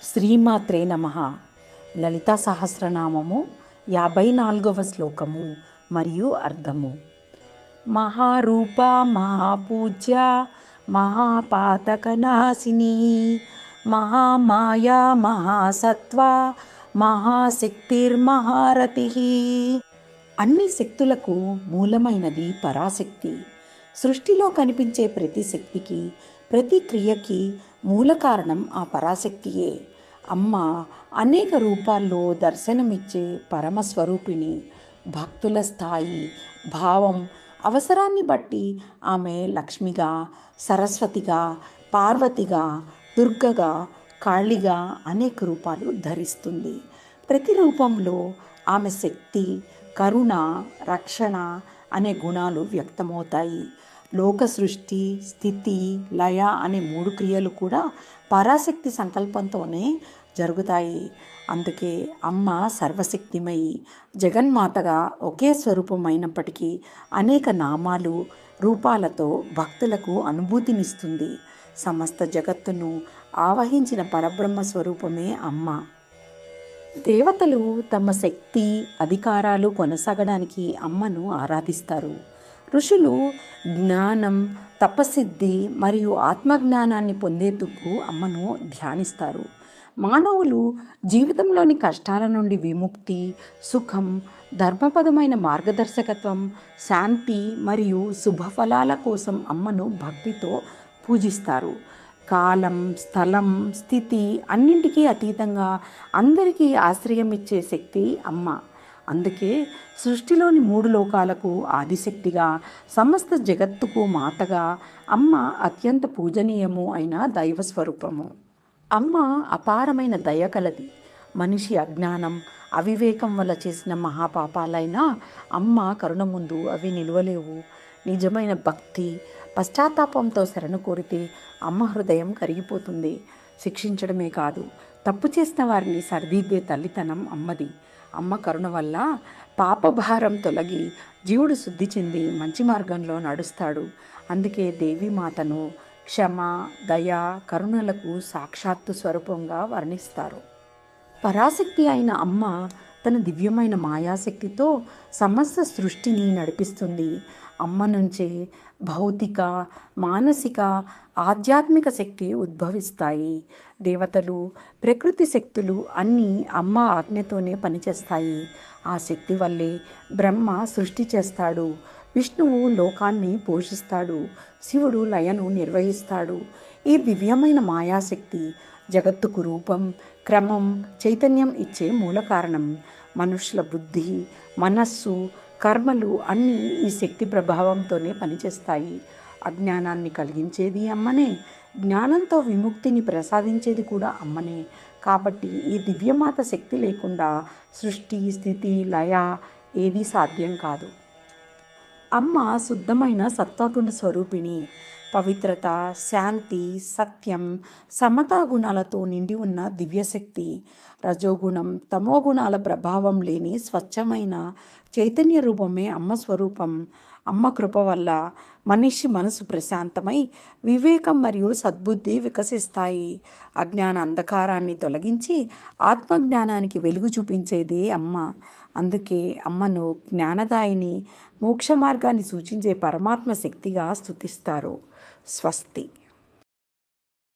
శ్రీమాత్రే నమః. లలితా సహస్రనామము 54వ శ్లోకము మరియు అర్థము. మహారూప మహాపూజ్య మహాపాతకనాశిని మహామాయా మహాసత్వ మహాశక్తిర్మహారతి. అన్ని శక్తులకు మూలమైనది పరాశక్తి. సృష్టిలో కనిపించే ప్రతి శక్తికి, ప్రతి క్రియకి మూల కారణం ఆ పరాశక్తియే. అమ్మ అనేక రూపాల్లో దర్శనమిచ్చే పరమస్వరూపిణి. భక్తుల స్థాయి, భావం, అవసరాన్ని బట్టి ఆమె లక్ష్మిగా, సరస్వతిగా, పార్వతిగా, దుర్గగా, కాళిగా అనేక రూపాలు ధరిస్తుంది. ప్రతి రూపంలో ఆమె శక్తి, కరుణ, రక్షణ అనే గుణాలు వ్యక్తమవుతాయి. లోక సృష్టి, స్థితి, లయ అనే 3 క్రియలు కూడా పరాశక్తి సంకల్పంతోనే జరుగుతాయి. అందుకే అమ్మ సర్వశక్తిమయి, జగన్మాతగా ఒకే స్వరూపమైనప్పటికీ అనేక నామాలు, రూపాలతో భక్తులకు అనుభూతినిస్తుంది. సమస్త జగత్తును ఆవహించిన పరబ్రహ్మ స్వరూపమే అమ్మ. దేవతలు తమ శక్తి, అధికారాలు కొనసాగడానికి అమ్మను ఆరాధిస్తారు. ఋషులు జ్ఞానం, తపసిద్ధి మరియు ఆత్మజ్ఞానాన్ని పొందేందుకు అమ్మను ధ్యానిస్తారు. మానవులు జీవితంలోని కష్టాల నుండి విముక్తి, సుఖం, ధర్మపదమైన మార్గదర్శకత్వం, శాంతి మరియు శుభఫలాల కోసం అమ్మను భక్తితో పూజిస్తారు. కాలం, స్థలం, స్థితి అన్నింటికీ అతీతంగా అందరికీ ఆశ్రయం ఇచ్చే శక్తి అమ్మ. అందుకే సృష్టిలోని 3 లోకాలకు ఆదిశక్తిగా, సమస్త జగత్తుకు మాతగా అమ్మ అత్యంత పూజనీయము అయిన దైవస్వరూపము. అమ్మ అపారమైన దయ కలది. మనిషి అజ్ఞానం, అవివేకం వల్ల చేసిన మహాపాపాలైనా అమ్మ కరుణ ముందు అవి నిలవలేవు. నిజమైన భక్తి, పశ్చాత్తాపంతో శరణు కోరితే అమ్మ హృదయం కరిగిపోతుంది. శిక్షించడమే కాదు, తప్పు చేసిన వారిని సరిదిద్దే తల్లితనం అమ్మది. అమ్మ కరుణ వల్ల పాపభారం తొలగి జీవుడు శుద్ధి చెంది మంచి మార్గంలో నడుస్తాడు. అందుకే దేవీమాతను క్షమ, దయ, కరుణలకు సాక్షాత్తు స్వరూపంగా వర్ణిస్తారు. పరాశక్తి అయిన అమ్మ తన దివ్యమైన మాయాశక్తితో సమస్త సృష్టిని నడిపిస్తుంది. అమ్మ నుంచే భౌతిక, మానసిక, ఆధ్యాత్మిక శక్తి ఉద్భవిస్తాయి. దేవతలు, ప్రకృతి శక్తులు అన్నీ అమ్మ ఆజ్ఞతోనే పనిచేస్తాయి. ఆ శక్తి వల్లే బ్రహ్మ సృష్టి చేస్తాడు, విష్ణువు లోకాన్ని పోషిస్తాడు, శివుడు లయను నిర్వహిస్తాడు. ఈ దివ్యమైన మాయాశక్తి జగత్తుకు రూపం, క్రమం, చైతన్యం ఇచ్చే మూల కారణం. మనుషుల బుద్ధి, మనస్సు, కర్మలు అన్నీ ఈ శక్తి ప్రభావంతోనే పనిచేస్తాయి. అజ్ఞానాన్ని కలిగించేది అమ్మనే, జ్ఞానంతో విముక్తిని ప్రసాదించేది కూడా అమ్మనే. కాబట్టి ఈ దివ్యమాత శక్తి లేకుండా సృష్టి, స్థితి, లయ ఏదీ సాధ్యం కాదు. అమ్మ శుద్ధమైన సత్వగుణ స్వరూపిణి. పవిత్రత, శాంతి, సత్యం, సమతా గుణాలతో నిండి ఉన్న దివ్యశక్తి. రజోగుణం, తమోగుణాల ప్రభావం లేని స్వచ్ఛమైన చైతన్య రూపమే అమ్మ స్వరూపం. అమ్మ కృప వల్ల మనిషి మనసు ప్రశాంతమై వివేకం మరియు సద్బుద్ధి వికసిస్తాయి. అజ్ఞాన అంధకారాన్ని తొలగించి ఆత్మజ్ఞానానికి వెలుగు చూపించేదే అమ్మ. అందుకే అమ్మను జ్ఞానదాయిని, మోక్ష మార్గాన్ని సూచించే పరమాత్మ శక్తిగా స్తుతిస్తారు. స్వస్తి.